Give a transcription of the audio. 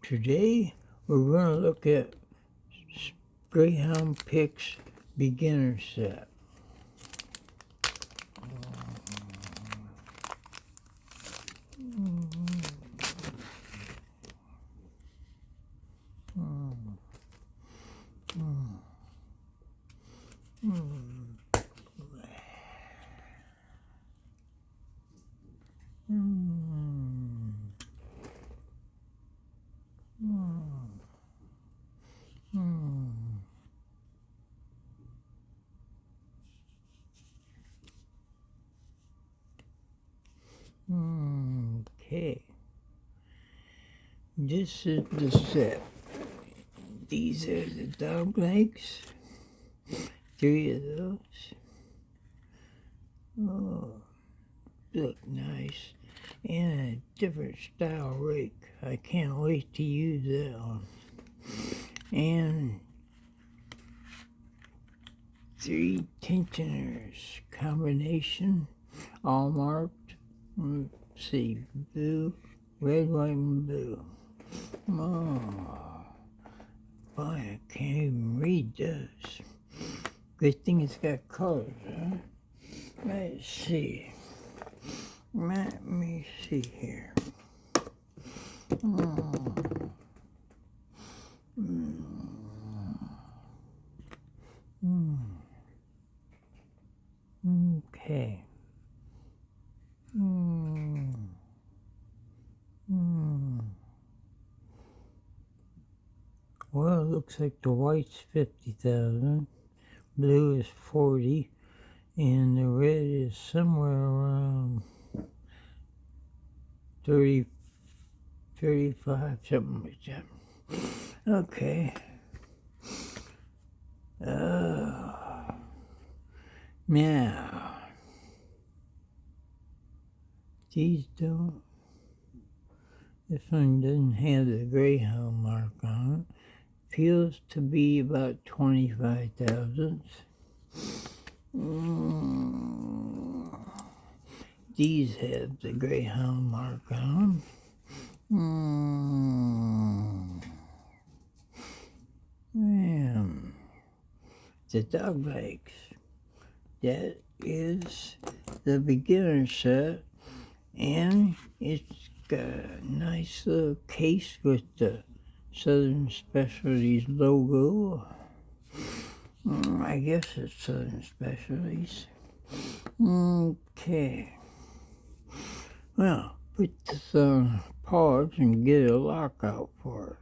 Today we're going to look at Greyhound Picks beginner set. Okay, this is the set. These are the dog legs. 3 of those. Oh, look nice. And a different style rake. I can't wait to use that one. And 3 tensioners combination, all marked. Let's see, blue, red, white, and blue. Oh, boy, I can't even read those. Good thing it's got colors, huh? Let's see. Let me see here. Okay. Well, it looks like the white's 50,000, blue is 40, and the red is somewhere around 30, 35, something like that. Okay. Now, these don't. This one doesn't have the Greyhound mark on it. Feels to be about 25 thousandths. These have the Greyhound mark on them. The dog legs. That is the beginner set, and it's got a nice little case with the Southern Specialties logo. I guess it's Southern Specialties. Okay. Well, put this on pause and get a lockout for it.